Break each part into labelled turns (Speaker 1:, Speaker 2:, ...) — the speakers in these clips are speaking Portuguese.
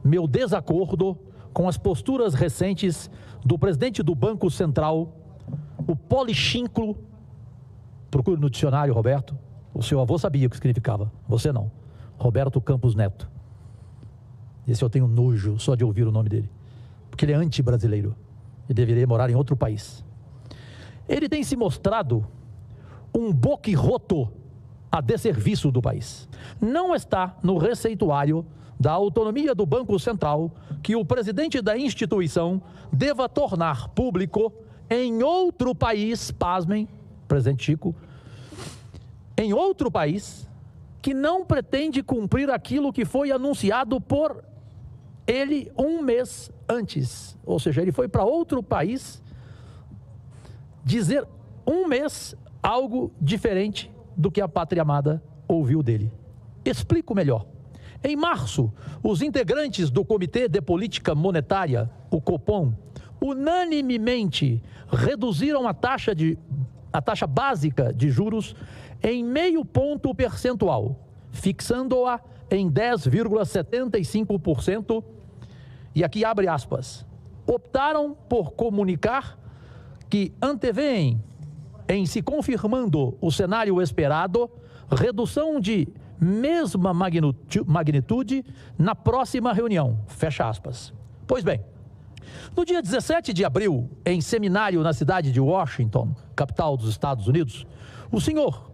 Speaker 1: meu desacordo com as posturas recentes do presidente do Banco Central, o polichínclo, procure no dicionário, Roberto, o seu avô sabia o que significava, você não, Roberto Campos Neto. Esse eu tenho nojo só de ouvir o nome dele, porque ele é anti-brasileiro e deveria morar em outro país. Ele tem se mostrado um boquirroto a desserviço do país. Não está no receituário da autonomia do Banco Central que o presidente da instituição deva tornar público em outro país, pasmem, presidente Chico, em outro país que não pretende cumprir aquilo que foi anunciado por ele um mês antes. Ou seja, ele foi para outro país dizer um mês algo diferente do que a pátria amada ouviu dele. Explico melhor. Em março, os integrantes do Comitê de Política Monetária, o Copom, unanimemente reduziram a taxa básica de juros em 0,5 ponto percentual, fixando-a em 10,75%, e aqui abre aspas, optaram por comunicar que antevêem, em se confirmando o cenário esperado, redução de mesma magnitude na próxima reunião, fecha aspas. Pois bem, no dia 17 de abril, em seminário na cidade de Washington, capital dos Estados Unidos, o senhor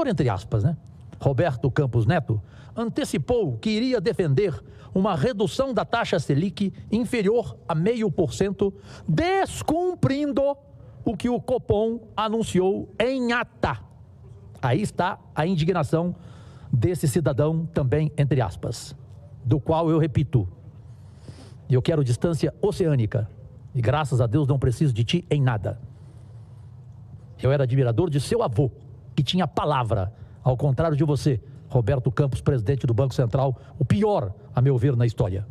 Speaker 1: entre aspas, né, Roberto Campos Neto, antecipou que iria defender uma redução da taxa Selic inferior a 0,5%, descumprindo o que o Copom anunciou em ata. Aí está a indignação desse cidadão também, entre aspas, do qual eu repito, eu quero distância oceânica e graças a Deus não preciso de ti em nada. Eu era admirador de seu avô, que tinha palavra, ao contrário de você, Roberto Campos, presidente do Banco Central, o pior, a meu ver, na história.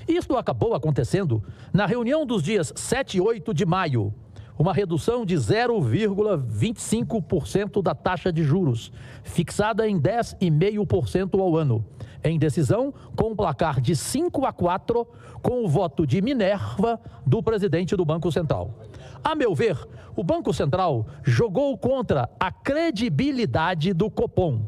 Speaker 1: Isto acabou acontecendo na reunião dos dias 7 e 8 de maio, uma redução de 0,25% da taxa de juros, fixada em 10,5% ao ano, em decisão com um placar de 5-4, com o voto de Minerva do presidente do Banco Central. A meu ver, o Banco Central jogou contra a credibilidade do Copom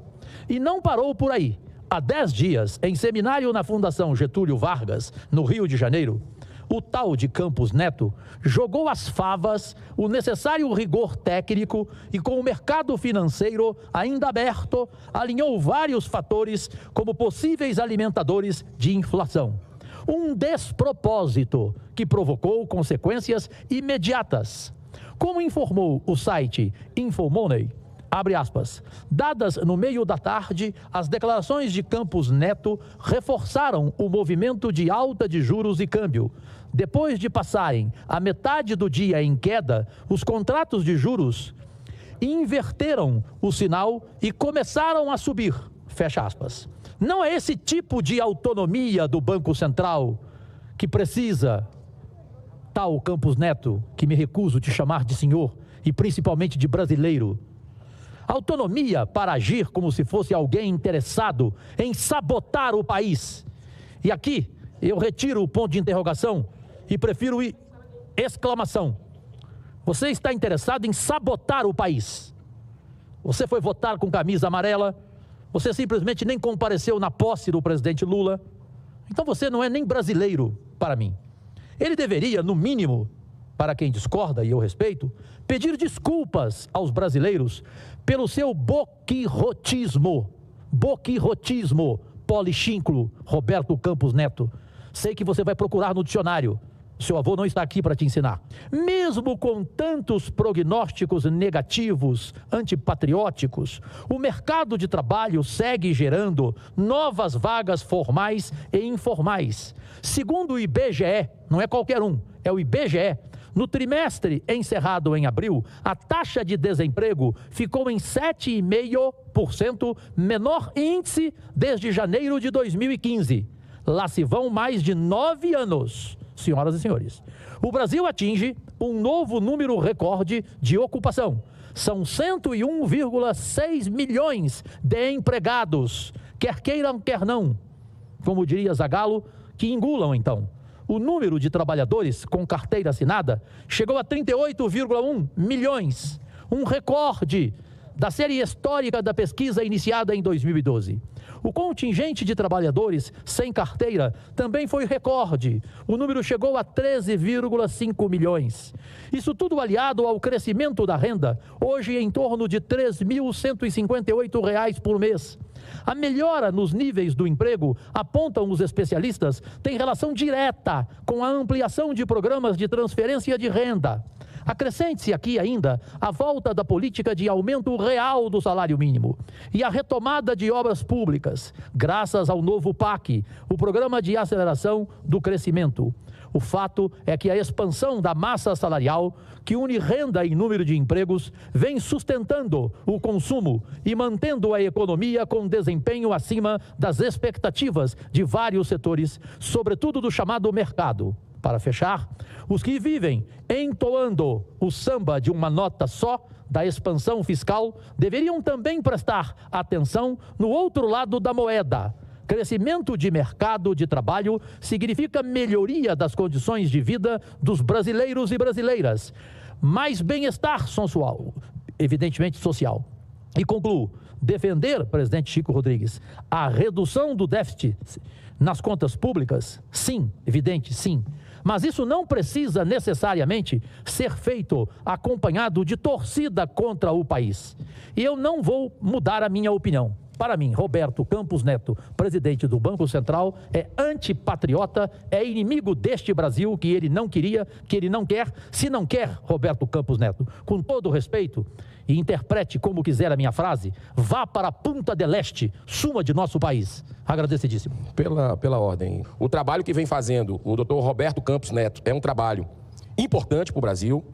Speaker 1: e não parou por aí. Há 10 dias, em seminário na Fundação Getúlio Vargas, no Rio de Janeiro, o tal de Campos Neto jogou às favas o necessário rigor técnico e, com o mercado financeiro ainda aberto, alinhou vários fatores como possíveis alimentadores de inflação. Um despropósito que provocou consequências imediatas. Como informou o site Infomoney, abre aspas, dadas no meio da tarde, as declarações de Campos Neto reforçaram o movimento de alta de juros e câmbio. Depois de passarem a metade do dia em queda, os contratos de juros inverteram o sinal e começaram a subir, fecha aspas. Não é esse tipo de autonomia do Banco Central que precisa, tal Campos Neto, que me recuso de chamar de senhor e principalmente de brasileiro. Autonomia para agir como se fosse alguém interessado em sabotar o país. E aqui eu retiro o ponto de interrogação e prefiro exclamação. Você está interessado em sabotar o país. Você foi votar com camisa amarela, você simplesmente nem compareceu na posse do presidente Lula. Então você não é nem brasileiro para mim. Ele deveria, no mínimo, para quem discorda e eu respeito, pedir desculpas aos brasileiros pelo seu boquirrotismo, polichínclo, Roberto Campos Neto. Sei que você vai procurar no dicionário. Seu avô não está aqui para te ensinar. Mesmo com tantos prognósticos negativos, antipatrióticos, o mercado de trabalho segue gerando novas vagas formais e informais. Segundo o IBGE, não é qualquer um, é o IBGE, no trimestre encerrado em abril, a taxa de desemprego ficou em 7,5%, menor índice desde janeiro de 2015. Lá se vão mais de 9 anos, senhoras e senhores. O Brasil atinge um novo número recorde de ocupação. São 101,6 milhões de empregados, quer queiram, quer não. Como diria Zagallo, que engulam, então. O número de trabalhadores com carteira assinada chegou a 38,1 milhões, um recorde da série histórica da pesquisa iniciada em 2012. O contingente de trabalhadores sem carteira também foi recorde. O número chegou a 13,5 milhões. Isso tudo aliado ao crescimento da renda, hoje em torno de R$ 3.158 por mês. A melhora nos níveis do emprego, apontam os especialistas, tem relação direta com a ampliação de programas de transferência de renda. Acrescente-se aqui ainda a volta da política de aumento real do salário mínimo e a retomada de obras públicas, graças ao novo PAC, o Programa de Aceleração do Crescimento. O fato é que a expansão da massa salarial, que une renda e número de empregos, vem sustentando o consumo e mantendo a economia com desempenho acima das expectativas de vários setores, sobretudo do chamado mercado. Para fechar, os que vivem entoando o samba de uma nota só da expansão fiscal deveriam também prestar atenção no outro lado da moeda. Crescimento de mercado de trabalho significa melhoria das condições de vida dos brasileiros e brasileiras, mais bem-estar social, evidentemente social. E concluo, defender, presidente Chico Rodrigues, a redução do déficit nas contas públicas, sim, evidente, sim. Mas isso não precisa necessariamente ser feito acompanhado de torcida contra o país. E eu não vou mudar a minha opinião. Para mim, Roberto Campos Neto, presidente do Banco Central, é antipatriota, é inimigo deste Brasil que ele não queria, que ele não quer. Se não quer, Roberto Campos Neto, com todo respeito, e interprete como quiser a minha frase, vá para a Punta del Este, suma de nosso país. Agradecidíssimo.
Speaker 2: Pela ordem. O trabalho que vem fazendo o doutor Roberto Campos Neto é um trabalho importante para o Brasil.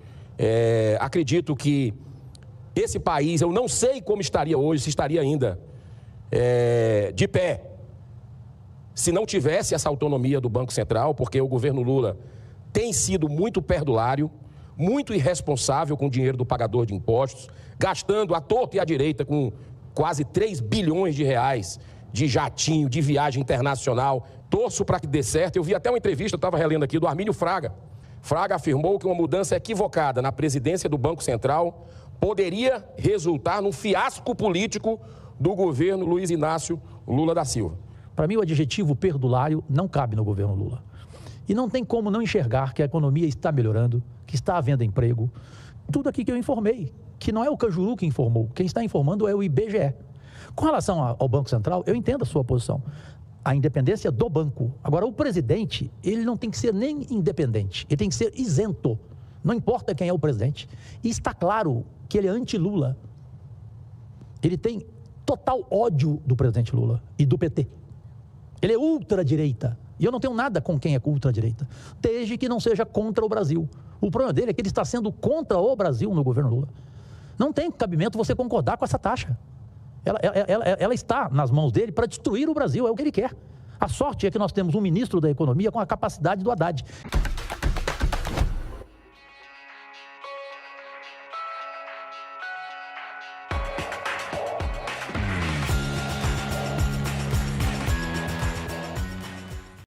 Speaker 2: Acredito que esse país, eu não sei como estaria hoje, se estaria ainda de pé, se não tivesse essa autonomia do Banco Central, porque o governo Lula tem sido muito perdulário, muito irresponsável com o dinheiro do pagador de impostos, gastando à torta e à direita com quase 3 bilhões de reais de jatinho, de viagem internacional. Torço para que dê certo. Eu vi até uma entrevista, eu estava relendo aqui, do Armínio Fraga. Fraga afirmou que uma mudança equivocada na presidência do Banco Central poderia resultar num fiasco político do governo Luiz Inácio Lula da Silva.
Speaker 1: Para mim, o adjetivo perdulário não cabe no governo Lula. E não tem como não enxergar que a economia está melhorando, que está havendo emprego. Tudo aqui que eu informei, que não é o Cajuru que informou, quem está informando é o IBGE. Com relação ao Banco Central, eu entendo a sua posição, a independência do banco. Agora, o presidente, ele não tem que ser nem independente, ele tem que ser isento. Não importa quem é o presidente. E está claro que ele é anti-Lula. Ele tem total ódio do presidente Lula e do PT. Ele é ultradireita. E eu não tenho nada com quem é ultradireita, desde que não seja contra o Brasil. O problema dele é que ele está sendo contra o Brasil no governo Lula. Não tem cabimento você concordar com essa taxa. Ela está nas mãos dele para destruir o Brasil, é o que ele quer. A sorte é que nós temos um ministro da Economia com a capacidade do Haddad.